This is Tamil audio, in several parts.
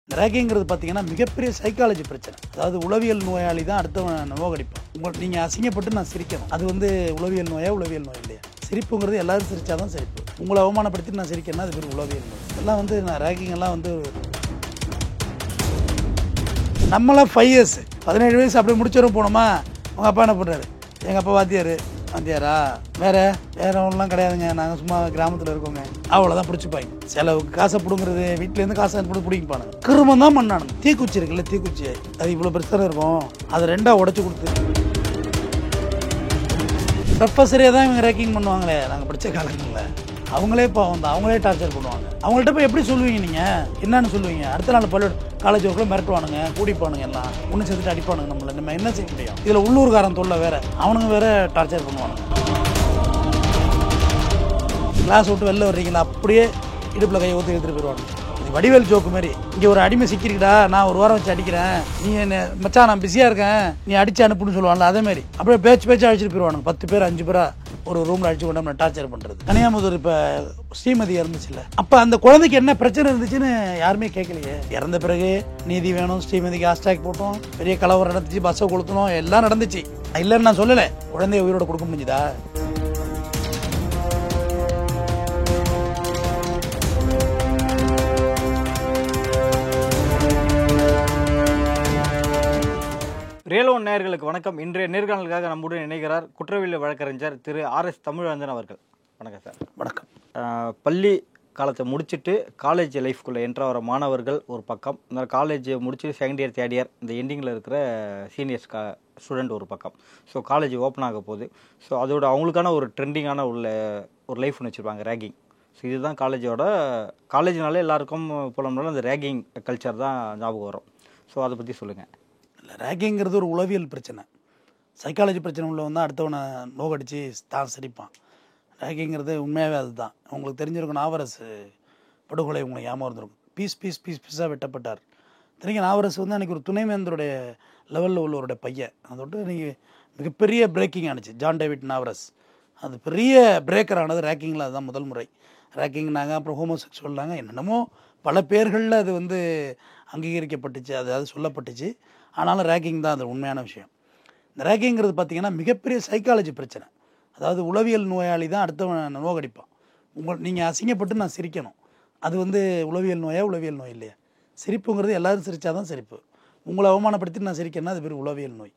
ரேகிங்கிறது பார்த்தீங்கன்னா மிகப்பெரிய சைக்காலஜி பிரச்சனை. அதாவது உளவியல் நோயாளி தான் அடுத்தவன் நோகடிப்பான். நீங்கள் அசிங்கப்பட்டு நான் சிரிக்கணும். அது உளவியல் நோயா உளவியல் நோய் இல்லையா? சிரிப்புங்கிறது எல்லாரும் சிரிச்சாதான் சிரிப்பு. உங்களை அவமானப்படுத்தி நான் சிரிக்கிறேன்னா அது பேர் உளவியல் நோய். இதெல்லாம் நான் ரேகிங் எல்லாம் நம்மளாம் 5 இயர்ஸ் 17 வயசு அப்படியே முடிச்சவரும் போனோமா. உங்கள் அப்பா என்ன பண்ணுறாரு? எங்கள் அப்பா வாத்தியாரா வேற ஒன்றுலாம் கிடையாதுங்க, நாங்கள் சும்மா கிராமத்தில் இருக்கோங்க, அவ்வளோதான் பிடிச்சிப்பாங்க. செலவுக்கு காசை பிடுங்கிறது, வீட்டிலேருந்து காசை பிடிப்பானுங்க. கிருமம் தான் பண்ணானுங்க. தீக்குச்சி இருக்குல்ல, தீக்குச்சி அது இவ்வளோ பிரச்சனை இருக்கும், அதை 2 உடச்சி கொடுத்து ப்ரொஃபஸரே தான் இவங்க ரேக்கிங் பண்ணுவாங்களே நாங்கள் படித்த காலங்களில். அவங்களே அவங்களே டார்ச்சர் பண்ணுவாங்க. அவங்கள்ட்ட போய் எப்படி சொல்லுவீங்க? நீங்கள் என்னன்னு சொல்லுவீங்க? அடுத்த நாள் காலேஜ் ஒர்க்கில் மிரட்டுவானுங்க, கூடிப்பானுங்க, எல்லாம் ஒன்று சேர்த்துட்டு அடிப்பானுங்க. நம்ம என்ன செய்ய முடியும்? இதில் உள்ளூர்காரன் தொல்லை வேற, அவனுங்க வேற டார்ச்சர் பண்ணுவானுங்க. கிளாஸ் விட்டு வெளில வர்றீங்களா, அப்படியே இடுப்பில் கையை ஊற்றி எடுத்துகிட்டு போயிடுவானுங்க. இது வடிவேல் ஜோக்கு மாதிரி. இங்கே ஒரு அடிமை சிக்கிருக்கடா, நான் ஒரு வாரம் வச்சு அடிக்கிறேன், நீ என்ன மச்சான் நான் பிஸியாக இருக்கேன், நீ அடிச்சு அனுப்புன்னு சொல்லுவான்ல, அதேமாரி அப்படியே பேச்சு அடிச்சுட்டு போயிடுவானுங்க. 10 பேர் 5 பேரா ஒரு ரூமில் அடிச்சு கொண்டு நம்ம டார்ச்சர் பண்ணுறது. கனியாமுதூர் இப்போ ஸ்ரீமதி இறந்துச்சுல்ல, அப்போ அந்த குழந்தைக்கு என்ன பிரச்சனை இருந்துச்சுன்னு யாருமே கேட்கலையே. இறந்த பிறகு நீதி வேணும், ஸ்ரீமதிக்கு ஹாஸ்டாக் போட்டோம், பெரிய கலவரம் நடந்துச்சு, பஸ்ஸை கொளுத்தணும், எல்லாம் நடந்துச்சு. இல்லைன்னு நான் சொல்லலை. குழந்தைய உயிரோட கொடுக்க முடிஞ்சுதா? ரியல் ஒன் நேயர்களுக்கு வணக்கம். இன்றைய நேர்காணலுக்காக நம்முடன் இணைகிறார் குற்றவியல் வழக்கறிஞர் திரு RS தமிழ்வாணன் அவர்கள். வணக்கம் சார். வணக்கம். பள்ளி காலத்தை முடிச்சுட்டு காலேஜ் லைஃப்குள்ளே என்ட்ரு வர மாணவர்கள் ஒரு பக்கம், இந்த காலேஜ் முடிச்சுட்டு செகண்ட் இயர் தேர்ட் இயர் இந்த எண்டிங்கில் இருக்கிற சீனியர்ஸ் ஸ்டூடெண்ட் ஒரு பக்கம். ஸோ காலேஜ் ஓப்பன் ஆக போகுது. ஸோ அதோட அவங்களுக்கான ஒரு ட்ரெண்டிங்கான ஒரு லைஃப் ஒன்று வச்சுருப்பாங்க, ரேகிங். ஸோ இதுதான் காலேஜ்னாலே எல்லாருக்கும் போலம்னாலும் அந்த ரேகிங் கல்ச்சர் தான் ஞாபகம் வரும். ஸோ அதை பற்றி சொல்லுங்கள். இல்லை, ரேகிங்கிறது ஒரு உளவியல் பிரச்சனை, சைக்காலஜி பிரச்சனை உள்ளவன் தான் அடுத்தவனை நோகடிச்சு தான் சிரிப்பான். ரேகிங்கிறது உண்மையாகவே அதுதான். உங்களுக்கு தெரிஞ்சிருக்கும், நாவரசு படுகொலை உங்களுக்கு ஞாபகம் இருந்திருக்கும். பீஸாக வெட்டப்பட்டார். தெரியும், நாவரசு அன்றைக்கி ஒரு துணைவேந்தருடைய லெவலில் உள்ளவருடைய பையன். அதோட இன்றைக்கி மிகப்பெரிய பிரேக்கிங் ஆனிச்சு ஜான் டேவிட் நாவரஸ். அது பெரிய பிரேக்கர் ஆனது ரேக்கிங்கில். அதுதான் முதல் முறை ரேக்கிங்னாங்க. அப்புறம் ஹோமோசெக்சுவல்னாங்க, என்னென்னமோ பல பேர்களில் அது அங்கீகரிக்கப்பட்டுச்சு, அதாவது சொல்லப்பட்டுச்சு. ஆனாலும் ரேக்கிங் தான் அது உண்மையான விஷயம். இந்த ரேக்கிங்கிறது பார்த்திங்கன்னா மிகப்பெரிய சைக்காலஜி பிரச்சனை. அதாவது உளவியல் நோயாளி தான் அடுத்தவன் நோகடிப்பான். நீங்கள் அசிங்கப்பட்டு நான் சிரிக்கணும். அது உளவியல் நோயா உளவியல் நோய் இல்லையா? சிரிப்புங்கிறது எல்லோரும் சிரித்தாதான் சிரிப்பு. உங்களை அவமானப்படுத்தி நான் சிரிக்கிறேன்னா அது பேர் உளவியல் நோய்.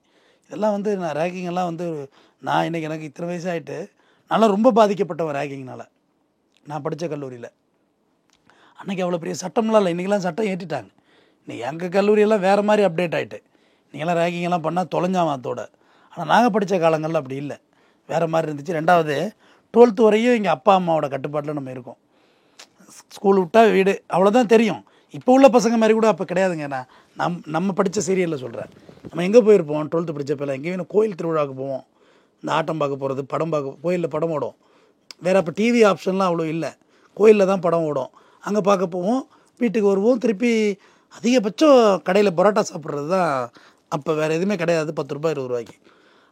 இதெல்லாம் நான் ரேக்கிங் எல்லாம் நான் இன்றைக்கி எனக்கு இத்தனை வயசாகிட்டு நல்லா ரொம்ப பாதிக்கப்பட்டவன் ரேக்கிங்னால். நான் படித்த கல்லூரியில் அன்றைக்கி அவ்வளோ பெரிய சட்டம்லாம் இல்லை. இன்றைக்கெல்லாம் சட்டம் ஏற்றிட்டாங்க. இன்றைக்கி எங்கள் கல்லூரியெல்லாம் வேறு மாதிரி அப்டேட் ஆகிட்டு, நீங்களாம் ரேக்கிங்கெல்லாம் பண்ணால் தொலைஞ்சான் அதோட. ஆனால் நாங்கள் படித்த காலங்களில் அப்படி இல்லை, வேறு மாதிரி இருந்துச்சு. 2வது 12th வரையும் எங்கள் அப்பா அம்மாவோட கட்டுப்பாட்டில் நம்ம இருக்கோம். ஸ்கூல் விட்டால் வீடு, அவ்வளோதான் தெரியும். இப்போ உள்ள பசங்க மாதிரி கூட அப்போ கிடையாதுங்க. நம்ம படித்த சீரியலில் சொல்கிறேன். நம்ம எங்கே போயிருப்போம் 12th படித்தப்பெல்லாம்? எங்கேயும் கோயில் திருவிழாவுக்கு போவோம், இந்த ஆட்டம் பார்க்க போகிறது, படம் கோயிலில் படம் ஓடும். வேறு அப்போ டிவி ஆப்ஷன்லாம் அவ்வளோ இல்லை, கோயிலில் தான் படம் ஓடும். அங்கே பார்க்க போவோம், வீட்டுக்கு வருவோம், திருப்பி அதிகபட்சம் கடையில் பரோட்டா சாப்பிட்றது தான் அப்போ. வேறு எதுவுமே கிடையாது, 10 ரூபாய் 20 ரூபாய்க்கு.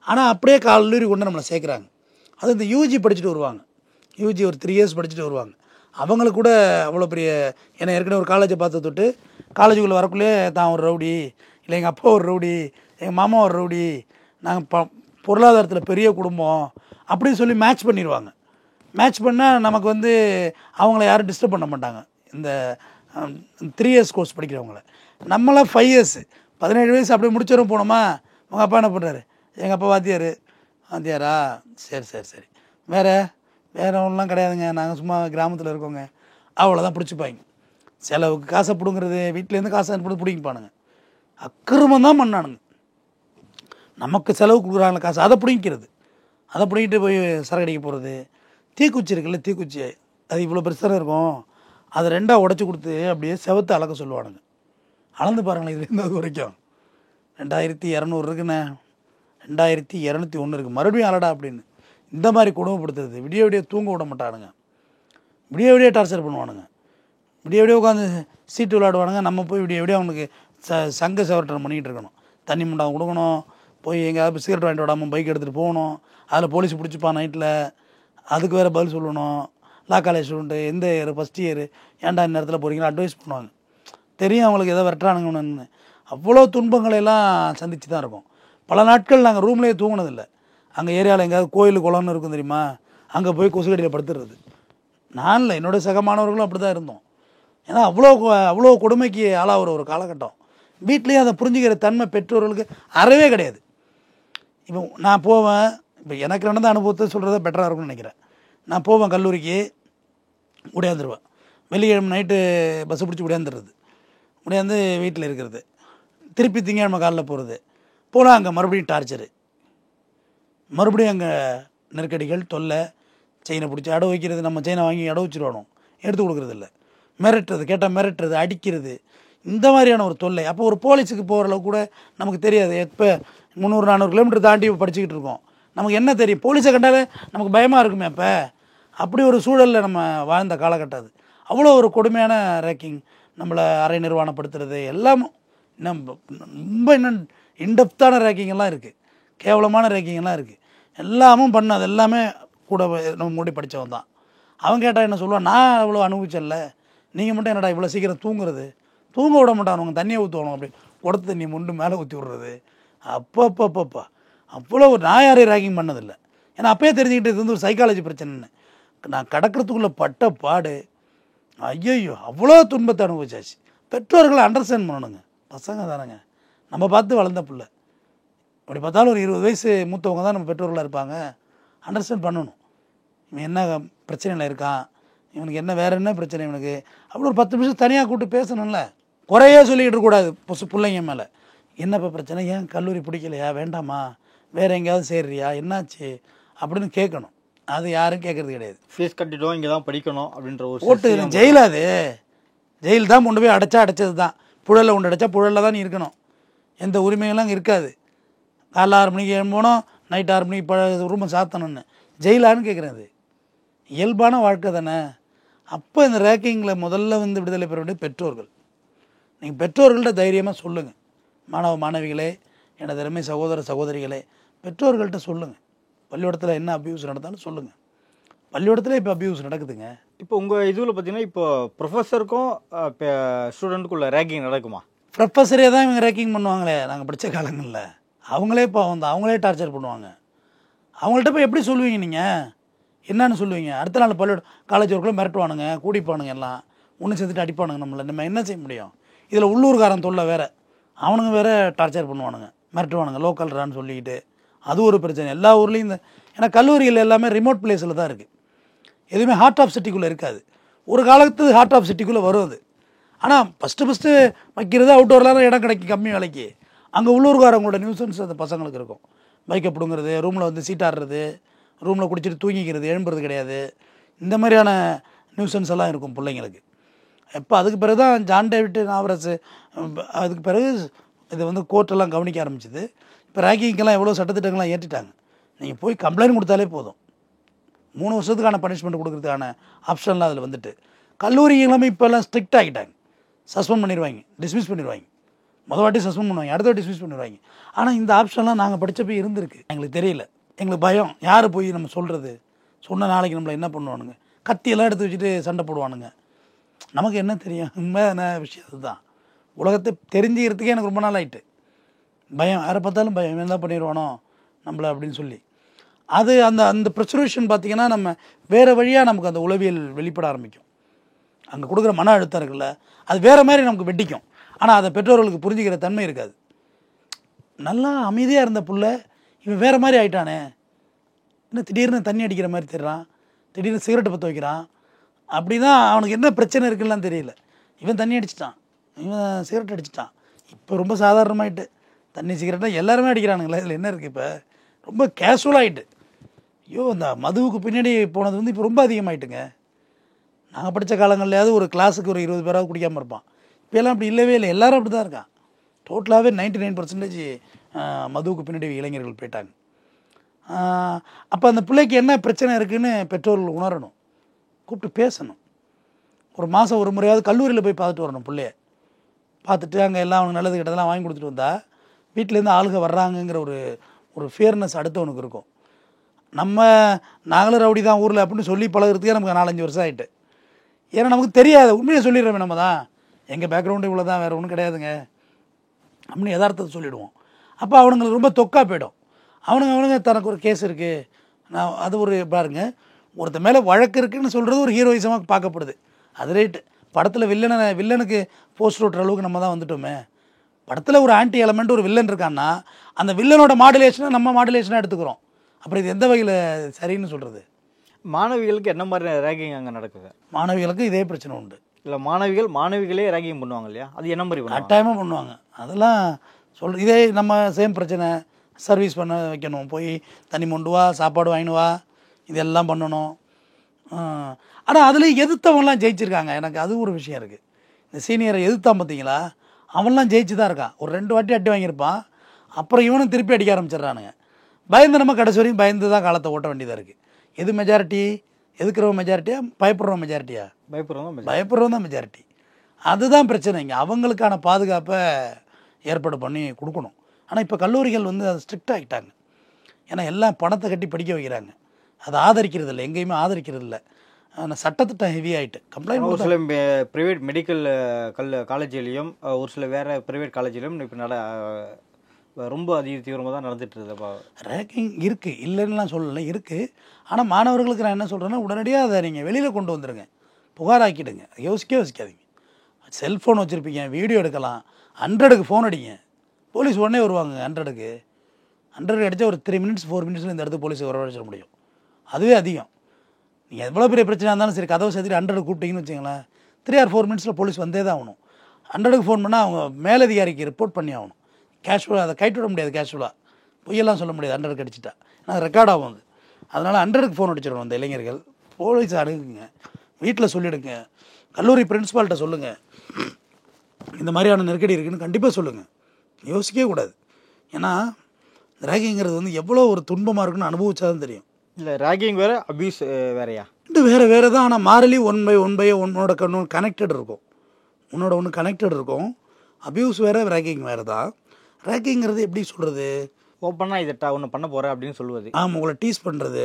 ஆனால் அப்படியே கல்லூரி கொண்டு நம்மளை சேர்க்குறாங்க. அது இந்த யூஜி படிச்சுட்டு வருவாங்க, யூஜி ஒரு 3 இயர்ஸ் படிச்சுட்டு வருவாங்க. அவங்களுக்கு கூட அவ்வளோ பெரிய, ஏன்னா ஏற்கனவே ஒரு காலேஜை பார்த்து தொட்டு காலேஜுக்குள்ளே வரக்குள்ளே தான் ஒரு ரவுடி, இல்லை எங்கள் அப்பா ஒரு ரவுடி, எங்கள் மாமா ஒரு ரவுடி, நாங்கள் பொருளாதாரத்தில் பெரிய குடும்பம் அப்படின்னு சொல்லி மேட்ச் பண்ணிடுவாங்க. மேட்ச் பண்ணால் நமக்கு அவங்கள யாரும் டிஸ்டர்ப் பண்ண மாட்டாங்க. இந்த 3 இயர்ஸ் கோர்ஸ் படிக்கிறவங்கள. நம்மளாம் 5 இயர்ஸ் 17 வயசு அப்படியே முடிச்சவரும் போனோமா. உங்கள் அப்பா என்ன பண்ணுறாரு? எங்கள் அப்பா வாத்தியாரா சரி வேறு ஒன்றுலாம் கிடையாதுங்க, நாங்கள் சும்மா கிராமத்தில் இருக்கோங்க, அவ்வளோதான் பிடிச்சிப்பாங்க. செலவுக்கு காசை பிடுங்கிறது, வீட்டிலேருந்து காசை பிடிப்பானுங்க. அக்கிரமம் தான் பண்ணானுங்க. நமக்கு செலவு கொடுக்குறாங்க காசு, அதை பிடிங்கிட்டு போய் சரக்கடிக்க போகிறது. தீக்குச்சி இருக்குல்ல, தீக்குச்சி அது இவ்வளோ பிரச்சனை இருக்கும், அதை 2 உடச்சி கொடுத்து அப்படியே செவத்தை அளக்க சொல்லுவானுங்க. அளந்து பாருங்களேன், இதுலேருந்து அது வரைக்கும் 2200 இருக்குண்ணே, 2201 இருக்குது, மறுபடியும் அலடா அப்படின்னு. இந்த மாதிரி கொடுமைப்படுத்துறது. விடிய தூங்க விட மாட்டானுங்க, விடிய டார்ச்சர் பண்ணுவானுங்க, விடிய உட்காந்து சீட்டு விளையாடுவானுங்க. நம்ம போய் விடிய அவனுக்கு சங்க சவரட்டம் பண்ணிக்கிட்டு இருக்கணும். தண்ணி முண்டாக கொடுக்கணும், போய் எங்கேயாவது சிகரெட் வாங்கிட்டு விடாமல் பைக் எடுத்துகிட்டு போகணும். அதில் போலீஸ் பிடிச்சிப்பான் நைட்டில், அதுக்கு வேறு பதில் சொல்லணும். லா காலேஜ் ஸ்டூடெண்ட்டு, எந்த இயர், ஃபஸ்ட் இயர், ஏன்டா இந்த நேரத்தில் போகிறீங்களா அட்வைஸ் பண்ணுவாங்க. தெரியும் அவங்களுக்கு எதை விரட்டுறானுங்கன்னு. அவ்வளோ துன்பங்களை எல்லாம் சந்தித்து தான் இருக்கும். பல நாட்கள் நாங்கள் ரூம்லேயே தூங்கினதில்லை. அங்கே ஏரியாவில் எங்கேயாவது கோயில் குளம்னு இருக்கும் தெரியுமா, அங்கே போய் கொசுக்கடியில் படுத்துடுறது. நான் இல்லை, என்னோடய சக மாணவர்களும் அப்படி தான் இருந்தோம். ஏன்னா அவ்வளோ கொடுமைக்கு ஆளாகிற ஒரு காலகட்டம். வீட்லேயே அதை புரிஞ்சுக்கிற தன்மை பெற்றோர்களுக்கு அறவே கிடையாது. இப்போ நான் போவேன், இப்போ எனக்கு நடந்த அனுபவத்தை சொல்கிறத பெட்டராக இருக்கும்னு நினைக்கிறேன். நான் போவேன் கல்லூரிக்கு, உடையாந்துருவேன். வெள்ளிக்கிழமை நைட்டு பஸ்ஸு பிடிச்சி உடையாந்துடுறது, உடையாந்து வீட்டில் இருக்கிறது, திருப்பி திங்கக்கிழமை காலைல போகிறது. போனால் அங்கே மறுபடியும் டார்ச்சரு, மறுபடியும் அங்கே நெருக்கடிகள், தொல்லை, செயினை பிடிச்சி அடவு வைக்கிறது. நம்ம செயினை வாங்கி அடவு வச்சுருவானோம், எடுத்து கொடுக்குறது இல்லை, மிரட்டுறது, கேட்டால் மிரட்டுறது, அடிக்கிறது, இந்த மாதிரியான ஒரு தொல்லை. அப்போ ஒரு போலீஸுக்கு போகிற அளவு கூட நமக்கு தெரியாது. எப்போ 300-400 கிலோமீட்டர் தாண்டி படிச்சுக்கிட்டு இருக்கோம், நமக்கு என்ன தெரியும்? போலீஸை கண்டாலே நமக்கு பயமாக இருக்குமே. அப்போ அப்படி ஒரு சூழலில் நம்ம வாழ்ந்த காலகட்டம் அது. அவ்வளோ ஒரு கொடுமையான ரேக்கிங், நம்மளை அரை நிர்வாணப்படுத்துறது எல்லாமும். இன்னும் ரொம்ப இன்டெப்த்தான ரேக்கிங் எல்லாம் இருக்குது, கேவலமான ரேக்கிங் எல்லாம் இருக்குது. எல்லாமும் பண்ண அது எல்லாமே கூட நம்ம மூடி படித்தவன் தான். அவன் கேட்டால் என்ன சொல்லுவான், நான் அவ்வளோ அனுபவிச்சல, நீங்கள் மட்டும் என்னடா இவ்வளோ சீக்கிரம் தூங்குறது? தூங்க விட மாட்டானுங்க, தண்ணியை ஊற்றுவானுங்க, அப்படி உடத்து தண்ணி முண்டு மேலே ஊற்றி விட்றது. அப்பப்பப்பப்பா அவ்வளோ நான் யாரையும் ரேக்கிங் பண்ணதில்லை. ஏன்னா அப்பயே தெரிஞ்சுக்கிட்டு இது வந்து ஒரு சைக்காலஜி பிரச்சனைன்னு. நான் கடக்கிறதுக்குள்ளே பட்ட பாடு, ஐயோ அவ்வளோ துன்பத்தை அனுபவிச்சாச்சு. பெற்றோர்களை அண்டர்ஸ்டாண்ட் பண்ணணுங்க. பசங்க தானேங்க, நம்ம பார்த்து வளர்ந்த பிள்ளை. அப்படி பார்த்தாலும் ஒரு 20 வயசு மூத்தவங்க தான் நம்ம பெற்றோர்களாக இருப்பாங்க. அண்டர்ஸ்டாண்ட் பண்ணணும், இவன் என்ன பிரச்சனையில் இருக்கான், இவனுக்கு என்ன வேறு என்ன பிரச்சனை இவனுக்கு. அவ்வளோ ஒரு 10 நிமிஷம் தனியாக கூப்பிட்டு பேசணும்ல. குறையே சொல்லிக்கிட்டு இருக்கக்கூடாது பிள்ளைங்க மேலே. என்னப்பா பிரச்சனை, ஏன் கல்லூரி பிடிக்கலையா, வேண்டாமா, வேறு எங்கேயாவது சேர்றியா, என்னாச்சு அப்படின்னு கேட்கணும். அது யாரும் கேட்கறது கிடையாது. ஃபீஸ் கட்டிட்டோம், இங்கே தான் படிக்கணும் அப்படின்ற ஒரு போட்டு ஜெயில், அது ஜெயில் தான். கொண்டு போய் அடைச்சது தான். புழலில் கொண்டு அடைச்சா புழலில் தான் நீ இருக்கணும். எந்த உரிமைகளும் அங்கே இருக்காது. காலைல 6 மணிக்கு எழும்போனோம், நைட் 6 மணிக்கு ரூமை சாத்தணும்னு ஜெயிலான்னு கேட்குறது இயல்பான வாழ்க்கை தானே. அப்போ இந்த ரேக்கிங்கில் முதல்ல வந்து விடுதலை பெற வேண்டிய பெற்றோர்கள். நீங்கள் பெற்றோர்கள்ட்ட தைரியமாக சொல்லுங்கள். மாணவ மாணவிகளே, எனது அருமை சகோதர சகோதரிகளே, பெற்றோர்கள்ட்ட சொல்லுங்கள். பள்ளிக்கூடத்தில் என்ன அபியூஸ் நடந்தாலும் சொல்லுங்கள். பள்ளிக்கூடத்தில் இப்போ அபியூஸ் நடக்குதுங்க. இப்போ உங்கள் இதில் பார்த்தீங்கன்னா, இப்போ ப்ரொஃபஸருக்கும் ஸ்டூடெண்ட்டுக்குள்ள ரேக்கிங் நடக்குமா? ப்ரொஃபஸரே தான் இவங்க ரேக்கிங் பண்ணுவாங்களே நாங்கள் படித்த காலங்களில். அவங்களே இப்போ அவங்களே டார்ச்சர் பண்ணுவாங்க. அவங்கள்ட்ட போய் எப்படி சொல்லுவீங்க நீங்கள்? என்னன்னு சொல்லுவீங்க? அடுத்த நாள் காலேஜ் ஒர்க்கில் மிரட்டுவானுங்க, கூடிப்பானுங்க, எல்லாம் ஒன்று சேர்த்துட்டு அடிப்பானுங்க நம்மளை. நம்ம என்ன செய்ய முடியும்? இதில் உள்ளூர்காரன் தொல்லை வேறு, அவனுங்க வேறு டார்ச்சர் பண்ணுவானுங்க, மிரட்டுவானுங்க, லோக்கல்ரான்னு சொல்லிக்கிட்டு. அது ஒரு பிரச்சனை எல்லா ஊர்லேயும். ஏன்னா கல்லூரிகள் எல்லாமே ரிமோட் பிளேஸில் தான் இருக்குது, எதுவுமே ஹார்ட் ஆஃப் சிட்டிக்குள்ளே இருக்காது. ஒரு காலத்து ஹார்ட் ஆஃப் சிட்டிக்குள்ளே வரும் அது. ஆனால் ஃபஸ்ட்டு வைக்கிறது அவுட்டோரில் இடம் கிடைக்கும் கம்மி விலைக்கு. அங்கே உள்ளூர்காரங்களோட நியூசன்ஸ் அந்த பசங்களுக்கு இருக்கும். பைக்கை பிடுங்கிறது, ரூமில் வந்து சீட்டாடுறது, ரூமில் குடிச்சிட்டு தூங்கிக்கிறது, எழும்புறது கிடையாது. இந்த மாதிரியான நியூசன்ஸ் எல்லாம் இருக்கும் பிள்ளைங்களுக்கு. எப்போ அதுக்கு பிறகு தான் ஜான் டேவிட் நாவரசு, அதுக்கு பிறகு இது வந்து கோர்ட்டெல்லாம் கவனிக்க ஆரம்பிச்சிது. இப்போ ரேக்கிங்கெல்லாம் எவ்வளோ சட்டத்திட்டங்கள்லாம் ஏற்றிட்டாங்க. நீங்கள் போய் கம்ப்ளைண்ட் கொடுத்தாலே போதும், 3 வருஷத்துக்கான பனிஷ்மெண்ட் கொடுக்குறதுக்கான ஆப்ஷன்லாம் அதில் வந்துட்டு. கல்லூரி எல்லாமே இப்போல்லாம் ஸ்ட்ரிக்ட் ஆகிட்டாங்க. சஸ்பெண்ட் பண்ணிடுவாங்க, டிஸ்மிஸ் பண்ணிடுவாங்க. வாட்டி சஸ்பெண்ட் பண்ணுவாங்க, அடுத்த வாட்டி டிஸ்மிஸ் பண்ணிடுவாங்க. ஆனால் இந்த ஆப்ஷன்லாம் நாங்கள் படித்தப்போ இருந்திருக்கு. எங்களுக்கு தெரியல, எங்களுக்கு பயம். யார் போய் நம்ம சொல்கிறது? சொன்ன நாளைக்கு நம்மளை என்ன பண்ணுவானுங்க, கத்தியெல்லாம் எடுத்து வச்சுட்டு சண்டை போடுவானுங்க. நமக்கு என்ன தெரியும்? உண்மையான விஷயம் அதுதான். உலகத்தை தெரிஞ்சுக்கிறதுக்கே எனக்கு ரொம்ப நாள் ஆகிட்டு. பயம், யாரை பார்த்தாலும் பயம், என்ன பண்ணிடுவானோ நம்மளை அப்படின்னு சொல்லி. அது அந்த ப்ரெஷரேஷன் பார்த்திங்கன்னா, நம்ம வேறு வழியாக நமக்கு அந்த உளவியல் வெளிப்பட ஆரம்பிக்கும். அங்கே கொடுக்குற மன அழுத்தம் இருக்குல்ல, அது வேறு மாதிரி நமக்கு வெட்டிக்கும். ஆனால் அதை பெற்றோர்களுக்கு புரிஞ்சுக்கிற தன்மை இருக்காது. நல்லா அமைதியாக இருந்த புள்ள இவன் வேறு மாதிரி ஆகிட்டானே, இன்னும் திடீர்னு தண்ணி அடிக்கிற மாதிரி தெரிறான், திடீர்னு சிகரெட்டை பற்ற வைக்கிறான். அப்படி தான் அவனுக்கு என்ன பிரச்சனை இருக்குல்லாம் தெரியல. இவன் தண்ணி அடிச்சிட்டான், இவன் சிகரெட் அடிச்சிட்டான். இப்போ ரொம்ப சாதாரணமாயிட்டு தண்ணி சிகரெட்டாக எல்லாருமே அடிக்கிறானுங்களே. இதில் என்ன இருக்குது? இப்போ ரொம்ப கேஷுவலாகிட்டு. ஐயோ, அந்த மதுவுக்கு பின்னாடி போனது வந்து இப்போ ரொம்ப அதிகமாகிட்டுங்க. நாங்கள் படித்த காலங்கள்லையாவது ஒரு கிளாஸுக்கு ஒரு 20 பேராவது குடிக்காமல் இருப்பான். இப்போலாம் அப்படி இல்லவே இல்லை, எல்லோரும் அப்படி தான் இருக்கான். டோட்டலாகவே 99% மதுவுக்கு பின்னாடி இளைஞர்கள் போயிட்டாங்க. அப்போ அந்த பிள்ளைக்கு என்ன பிரச்சனை இருக்குதுன்னு பெற்றோர்கள் உணரணும், கூப்பிட்டு பேசணும். ஒரு மாதம் ஒரு முறையாவது கல்லூரியில் போய் பார்த்துட்டு வரணும் பிள்ளைய. பார்த்துட்டு அங்கே எல்லாம் அவனுக்கு நல்லது கிட்டதெல்லாம் வாங்கி கொடுத்துட்டு வந்தால் வீட்டிலேருந்து ஆளுக வர்றாங்கங்கிற ஒரு ஃபியர்னஸ் அடுத்தவனுக்கு இருக்கும். நாங்களும் ரவுடி தான் ஊரில் அப்படின்னு சொல்லி பழகிறதுக்கே நமக்கு 4-5 வருஷம் ஆகிட்டு. ஏன்னா நமக்கு தெரியாது, உண்மையை சொல்லிடுறோமே நம்ம தான். எங்கள் பேக்ரவுண்டு இவ்வளோ தான், வேறு ஒன்றும் கிடையாதுங்க அப்படின்னு யதார்த்தத்தை சொல்லிவிடுவோம். அப்போ அவனுங்களுக்கு ரொம்ப தொக்கா போயிடும். அவனுங்க தனக்கு ஒரு கேஸ் இருக்குது, நான் அது ஒரு பாருங்க, ஒருத்த மேலே வழக்கு இருக்குதுன்னு சொல்கிறது ஒரு ஹீரோயிசமாக பார்க்கப்படுது. அது ரைட்டு. படத்தில் வில்லனுக்கு போஸ்டர் ஓட்டுற அளவுக்கு நம்ம தான் வந்துட்டோமே. படத்தில் ஒரு ஆன்டி எலமெண்ட் ஒரு வில்லன் இருக்கான்னா அந்த வில்லனோட மாடுலேஷனை நம்ம மாடுலேஷனாக எடுத்துக்கிறோம். அப்புறம் இது எந்த வகையில் சரின்னு சொல்கிறது? மாணவிகளுக்கு என்ன மாதிரி ரேகிங் அங்கே நடக்குது? மாணவிகளுக்கு இதே பிரச்சனை உண்டு. இல்லை மாணவிகளே ரேகிங் பண்ணுவாங்க இல்லையா, அது என்ன மாதிரி பண்ணுவாங்க? கட்டாயமாக பண்ணுவாங்க. அதெல்லாம் இதே நம்ம சேம் பிரச்சனை. சர்வீஸ் பண்ண வைக்கணும், போய் தண்ணி மொண்டு வா, சாப்பாடு வாங்கினு வா, இதெல்லாம் பண்ணணும். ஆனால் அதில் எதிர்த்தவங்களாம் ஜெயிச்சிருக்காங்க. எனக்கு அது ஒரு விஷயம் இருக்குது. இந்த சீனியரை எதிர்த்தான் பார்த்தீங்களா, அவன்லாம் ஜெயிச்சு தான் இருக்கான். ஒரு 2 வாட்டி அடி வாங்கியிருப்பான், அப்புறம் இவனும் திருப்பி அடிக்க ஆரம்பிச்சிடுறானுங்க. பயந்து நம்ம கடைசி வரையும் பயந்து தான் காலத்தை ஓட்ட வேண்டியதாக இருக்குது. எது மெஜாரிட்டி? எதுக்குறவங்க மெஜாரிட்டியா, பயப்படுறவங்க மெஜாரிட்டியா? பயப்படுறவங்க தான் மெஜாரிட்டி. அதுதான் பிரச்சனை. இங்கே அவங்களுக்கான பாதுகாப்பை ஏற்பாடு பண்ணி கொடுக்கணும். ஆனால் இப்போ கல்லூரிகள் வந்து அதை ஸ்ட்ரிக்ட் ஆகிட்டாங்க. ஏன்னா எல்லாம் பணத்தை கட்டி படிக்க வைக்கிறாங்க. அதை ஆதரிக்கிறது இல்லை, எங்கேயுமே ஆதரிக்கிறது இல்லை. ஆனால் சட்டத்திட்டம் ஹெவி ஆகிட்டு கம்ப்ளைண்ட். ஒரு சில ப்ரைவேட் மெடிக்கல் காலேஜ்லேயும் ஒரு சில வேறு ப்ரைவேட் காலேஜ்லேயும் இப்போ ரொம்ப அதிக தீவிரமாக தான் நடந்துட்டு இருக்குதுப்பா. ரேக்கிங் இருக்குது, இல்லைன்னுலாம் சொல்லலை, இருக்குது. ஆனால் மாணவர்களுக்கு நான் என்ன சொல்கிறேன்னா, உடனடியாக அதை நீங்கள் வெளியில் கொண்டு வந்துடுங்க, புகாராக்கிடுங்க. யோசிக்காதீங்க. செல்ஃபோன் வச்சுருப்பீங்க, வீடியோ எடுக்கலாம். 100க்கு ஃபோன் அடிங்க, போலீஸ் உடனே வருவாங்க. 100க்கு அடித்தா ஒரு 3 மினிட்ஸ் 4 மினிட்ஸில் இந்த இடத்துக்கு போலீஸ் வரவழைச்சிட முடியும். அதுவே அதிகம். நீங்கள் எவ்வளோ பெரிய பிரச்சனை இருந்தாலும் சரி, கதவை சேர்த்துட்டு 100க்கு கூப்பிட்டீங்கன்னு வச்சிங்களேன், 3 or 4 மினிட்ஸில் போலீஸ் வந்தே தான் ஆகணும். 100க்கு ஃபோன் பண்ணால் அவங்க மேலதிகாரிக்கு ரிப்போர்ட் பண்ணி ஆகணும். கேஷுவலாக அதை கைட்டு விட முடியாது. கேஷுவலாக பொய்யெல்லாம் சொல்ல முடியாது. 100க்கு அடிச்சிட்டா ஏன்னா ரெக்கார்ட் ஆகும் அது. அதனால் 100க்கு ஃபோன் அடிச்சிடணும் அந்த இளைஞர்கள். போலீஸ் அணுகுங்க, வீட்டில் சொல்லிவிடுங்க, கல்லூரி பிரின்ஸிபால்கிட்ட சொல்லுங்கள், இந்த மாதிரியான நெருக்கடி இருக்குதுன்னு கண்டிப்பாக சொல்லுங்கள். யோசிக்கவே கூடாது. ஏன்னா ரேகிங்கிறது வந்து எவ்வளோ ஒரு துன்பமாக இருக்குன்னு அனுபவிச்சா தான் தெரியும். இல்லை ரேகிங் வேறு, அபியூஸ் வேறையா? இது வேறு தான். ஆனால் மாறலி ஒன் பை உன்னோட கனெக்டட் இருக்கும். உன்னோட ஒன்று கனெக்டட் இருக்கும். அபியூஸ் வேறு, ரேகிங் வேறு தான். ரேக்கிங்கிறது எப்படி சொல்கிறது? ஓப்பனாக இதை ஒன்று பண்ண போகிறேன் அப்படின்னு சொல்லுவது. ஆமாம், உங்களை டீஸ் பண்ணுறது,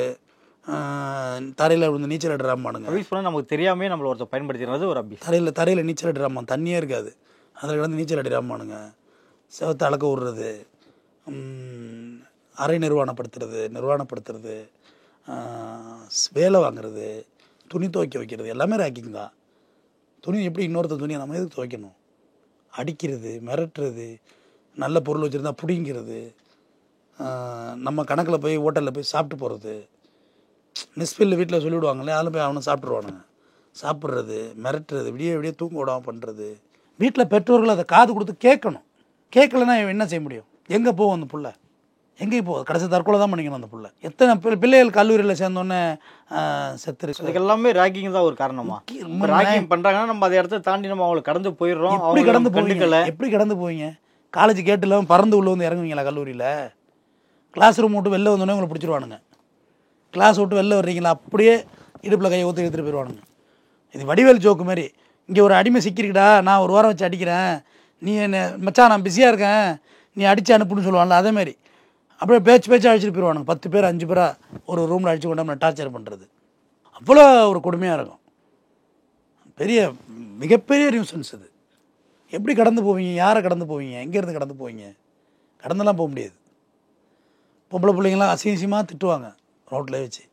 தரையில் வந்து நீச்சல் அடிறாமானுங்க. அபியூஸ் பண்ணால் நமக்கு தெரியாமே நம்மளை ஒருத்தர் பயன்படுத்திடுறது ஒரு அபியூஸ். தரையில் நீச்சல் அடிறாமா, தண்ணியே இருக்காது, அதில் கிடந்து நீச்சல் அடிறாமானுங்க. செவத்தை அளக்க விடுறது, அரை நிர்வாணப்படுத்துறது, வேலை வாங்குறது, துணி துவைக்க வைக்கிறது, எல்லாமே ரேக்கிங் தான். துணி எப்படி இன்னொருத்த துணியை நம்ம எதுக்கு துவைக்கணும்? அடிக்கிறது, மிரட்டுறது, நல்ல பொருள் வச்சுருந்தா பிடிங்கிறது, நம்ம கணக்கில் போய் ஹோட்டலில் போய் சாப்பிட்டு போகிறது, மிஸ்பில் வீட்டில் சொல்லிவிடுவாங்களே, அதில் போய் அவனை சாப்பிட்ருவானுங்க. சாப்பிட்றது, மிரட்டுறது, விடிய தூங்க விடாமல் பண்ணுறது. வீட்டில் பெற்றோர்கள் அதை காது கொடுத்து கேட்கணும். கேட்கலன்னா என்ன செய்ய முடியும்? எங்கே போகும் அந்த புள்ள? எங்கேயும் போகுது? கடைசி தற்கொலை தான் பண்ணிக்கணும் அந்த புள்ள. எத்தனை பிள்ளைகள் கல்லூரியில் சேர்ந்தோன்னே செத்துருக்கு. அதுக்கு எல்லாமே ரேக்கிங் தான் ஒரு காரணமா? ரேக்கிங் பண்ணுறாங்கன்னா நம்ம அதை இடத்த தாண்டி நம்ம அவங்களை கடந்து போயிடுறோம். எப்படி கடந்து போவீங்க? காலேஜ் கேட்டு இல்லாமல் பறந்து உள்ள வந்து இறங்குவீங்களா கல்லூரியில்? கிளாஸ் ரூம் விட்டு வெளில வந்தோடனே உங்களை பிடிச்சிருவானுங்க. கிளாஸ் விட்டு வெளில வர்றீங்களா, அப்படியே இடுப்பில் கையை ஊற்றி எடுத்துகிட்டு போயிடுவானுங்க. இது வடிவேல் ஜோக்கு மாதிரி. இங்கே ஒரு அடிமை சிக்கிருக்கடா, நான் ஒரு வாரம் வச்சு அடிக்கிறேன், நீ என்ன மச்சான் நான் பிஸியாக இருக்கேன், நீ அடித்து அனுப்புன்னு சொல்லுவான்ல, அதேமாதிரி அப்படியே பேச்சு அடிச்சுட்டு போயிடுவானுங்க. 10 பேர் 5 பேராக ஒரு ரூமில் அடித்து கொண்டாமல் டார்ச்சர் பண்ணுறது அவ்வளோ ஒரு கொடுமையாக இருக்கும். மிகப்பெரிய நியூசன்ஸ் இது. எப்படி கடந்து போவீங்க? யாரை கடந்து போவீங்க? எங்கேருந்து கடந்து போவீங்க? கடந்தெல்லாம் போக முடியாது. பொம்பளை பிள்ளைங்களாம் அசிங்கமாக திட்டுவாங்க ரோட்டில் வச்சு,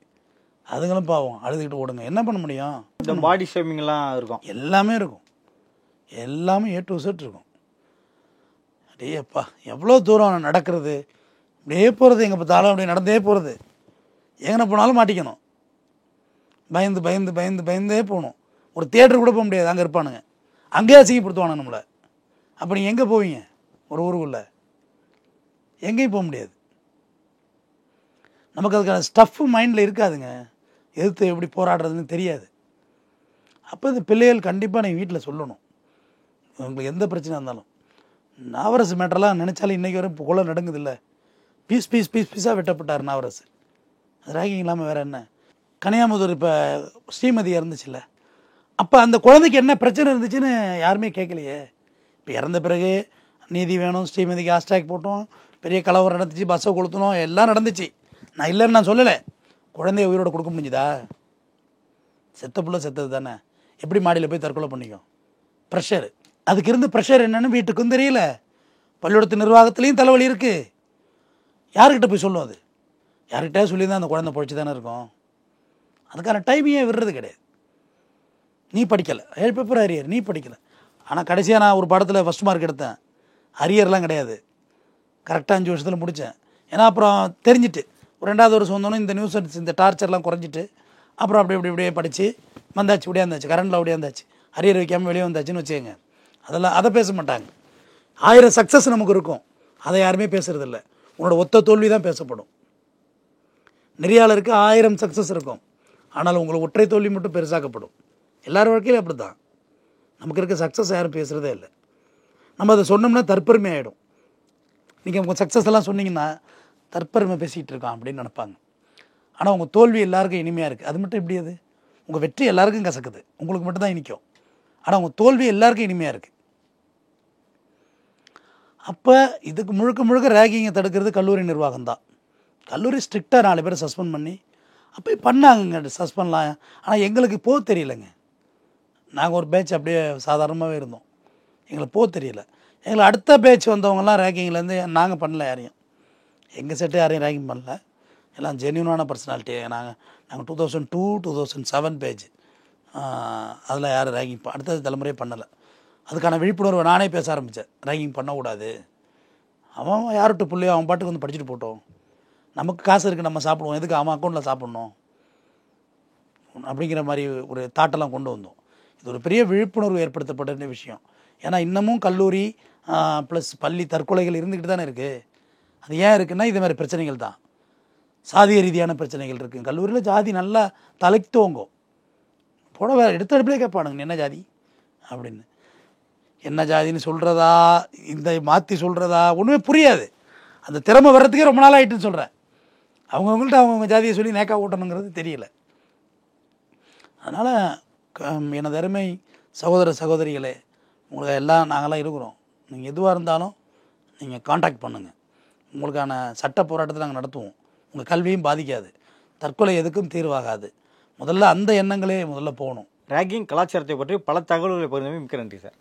அதுங்களும் பாவம் அழுதுகிட்டு ஓடுங்க. என்ன பண்ண முடியும்? இந்த பாடி ஷேமிங்லாம் இருக்கும், எல்லாமே இருக்கும், எல்லாமே A to Z இருக்கும். அடேப்பா எவ்வளோ தூரம் நடக்கிறது, அப்படியே போகிறது, எங்கே பார்த்தாலும் அப்படியே நடந்தே போகிறது, எங்கே போனாலும் மாட்டிக்கணும், பயந்தே போகணும். ஒரு தியேட்டர் கூட போக முடியாது, அங்கே இருப்பானுங்க, அங்கேயே அசிங்கப்படுத்துவானுங்க நம்மளை. அப்போ நீங்கள் எங்கே போவீங்க? ஒரு ஊருக்குள்ளே எங்கேயும் போக முடியாது. நமக்கு அதுக்கான ஸ்டஃப்பு மைண்டில் இருக்காதுங்க, எதிர்த்து எப்படி போராடுறதுன்னு தெரியாது. அப்போ இந்த பிள்ளைகள் கண்டிப்பாக நீங்கள் வீட்டில் சொல்லணும். உங்களுக்கு எந்த பிரச்சனையாக இருந்தாலும். நாவரசு மேட்டரெல்லாம் நினச்சாலும் இன்றைக்கி வரை கொலை நடங்குதில்லை. பீஸாக வெட்டப்பட்டார் நாவரசு. அது ரேகிங் இல்லாமல் வேறு என்ன? கனியாமுதூர் இப்போ ஸ்ரீமதி இறந்துச்சுல்ல, அப்போ அந்த குழந்தைக்கு என்ன பிரச்சனை இருந்துச்சுன்னு யாருமே கேட்கலையே. இப்போ இறந்த பிறகு நீதி வேணும், ஸ்ரீமதிக்கு ஹாஸ்டாக் போட்டோம், பெரிய கலவரம் நடந்துச்சு, பஸ்ஸை கொளுத்தணும், எல்லாம் நடந்துச்சு. நான் இல்லைன்னு நான் சொல்லலை. குழந்தைய உயிரோட கொடுக்க முடிஞ்சுதா? செத்த புள்ள செத்தது தானே. எப்படி மாடியில் போய் தற்கொலை பண்ணிக்கும்? ப்ரெஷரு அதுக்கு இருந்து ப்ரெஷர் என்னன்னு வீட்டுக்கும் தெரியல, பள்ளிக்கூடத்து நிர்வாகத்துலேயும் தலைவலி இருக்குது. யாருக்கிட்ட போய் சொல்லும்? அது யார்கிட்ட சொல்லி தான் அந்த குழந்தை பொழைச்சி தானே இருக்கும். அதுக்கான டைமையே விடுறது கிடையாது. நீ படிக்கலை, 7 பேப்பர் அரியர், நீ படிக்கலை. ஆனால் கடைசியாக நான் ஒரு பாடத்தில் ஃபஸ்ட் மார்க் எடுத்தேன், அரியர்லாம் கிடையாது, கரெக்டாக 5 வருஷத்தில் முடித்தேன். ஏன்னா அப்புறம் தெரிஞ்சுட்டு ஒரு 2வது வருஷம் வந்தோன்னே இந்த நியூஸ் இந்த டார்ச்சர்லாம் குறைஞ்சிட்டு அப்புறம் அப்படியே படித்து வந்தாச்சு, ஓடியாந்தாச்சு, கரண்டில் ஓடியாந்தாச்சு, அரியர் வைக்காமல் வெளியே வந்தாச்சுன்னு வச்சுக்கோங்க. அதெல்லாம் அதை பேச மாட்டாங்க. 1000 சக்ஸஸ் நமக்கு இருக்கும், அதை யாருமே பேசுகிறதில்ல. உன்னோட ஒத்த தோல்வி தான் பேசப்படும். நெறியாளருக்கு 1000 சக்ஸஸ் இருக்கும், ஆனால் உங்களை ஒற்றை தோல்வி மட்டும் பெருசாக்கப்படும். எல்லார் வாழ்க்கையிலும் அப்படி தான். நமக்கு இருக்க சக்ஸஸ் யாரும் பேசுகிறதே இல்லை. நம்ம அதை சொன்னோம்னா தற்பெருமை ஆகிடும். நீங்கள் உங்கள் சக்ஸஸ் எல்லாம் சொன்னீங்கன்னா தற்பெருமை பேசிகிட்டு இருக்கான் அப்படின்னு நினைப்பாங்க. ஆனால் உங்கள் தோல்வி எல்லாருக்கும் இனிமையாக இருக்குது. அது மட்டும் எப்படி? அது உங்கள் வெற்றி எல்லாருக்கும் கசக்குது, உங்களுக்கு மட்டும் தான் இனிக்கும். ஆனால் உங்கள் தோல்வி எல்லாருக்கும் இனிமையாக இருக்குது. அப்போ இதுக்கு முழுக்க ரேகிங்கை தடுக்கிறது கல்லூரி நிர்வாகம் தான். கல்லூரி ஸ்ட்ரிக்டாக 4 பேரை சஸ்பெண்ட் பண்ணி அப்போ பண்ணாங்கங்க, சஸ்பெண்ட்லாம். ஆனால் எங்களுக்கு போக தெரியலைங்க. நாங்கள் ஒரு பேட்ச் அப்படியே சாதாரணமாகவே இருந்தோம், எங்களுக்கு போக தெரியல. எங்களை அடுத்த பேட்ச் வந்தவங்கலாம் ரேங்கிங்லேருந்து நாங்கள் பண்ணல, யாரையும் எங்கள் செட்டு யாரையும் ரேங்கிங் பண்ணல. எல்லாம் ஜென்யூனான பர்சனாலிட்டி. நாங்கள் 2002, 2007 பேட்ச். அதில் யாரும் ரேங்கிங் அடுத்த தலைமுறையே பண்ணலை. அதுக்கான விழிப்புணர்வை நானே பேச ஆரம்பித்தேன். ரேங்கிங் பண்ணக்கூடாது, அவன் யார்கிட்ட பிள்ளையோ அவன் பாட்டுக்கு வந்து படிச்சுட்டு போட்டோம், நமக்கு காசு இருக்குது, நம்ம சாப்பிடுவோம், எதுக்கு அவன் அக்கௌண்ட்டில் சாப்பிட்ணும் அப்படிங்கிற மாதிரி ஒரு தாட்டெல்லாம் கொண்டு வந்தோம். இது ஒரு பெரிய விழிப்புணர்வு ஏற்படுத்தப்பட்ட விஷயம். ஏன்னா இன்னமும் கல்லூரி ப்ளஸ் பள்ளி தற்கொலைகள் இருந்துக்கிட்டு தானே இருக்குது. அது ஏன் இருக்குன்னா இது மாதிரி பிரச்சனைகள் தான். சாதிய ரீதியான பிரச்சனைகள் இருக்குது. கல்லூரியில் ஜாதி நல்லா தலைத்தோங்கும். போட வேறு எடுத்த இடத்துலேயே கேட்பானுங்க என்ன ஜாதி அப்படின்னு. என்ன ஜாதின்னு சொல்கிறதா இந்த மாற்றி சொல்கிறதா ஒன்றுமே புரியாது. அந்த திறமை வர்றதுக்கே ரொம்ப நாள் ஆகிட்டுன்னு சொல்கிறேன். அவங்கவுங்கள்ட்ட அவங்கவுங்க ஜாதியை சொல்லி நேக்கா ஓட்டணுங்கிறது தெரியல. அதனால் எனது அருமை சகோதர சகோதரிகளே, உங்களை எல்லாம் நாங்களாம் இருக்கிறோம். நீங்கள் எதுவாக இருந்தாலும் நீங்கள் காண்டாக்ட் பண்ணுங்கள். உங்களுக்கான சட்ட போராட்டத்தை நாங்கள் நடத்துவோம். உங்கள் கல்வியும் பாதிக்காது, தற்கொலை எதுக்கும் தீர்வாகாது. முதல்ல அந்த எண்ணங்களே முதல்ல போகணும். ரேகிங் கலாச்சாரத்தை பற்றி பல தகவல்களை பகிர்ந்தமைக்கு மிக்க நன்றி சார்.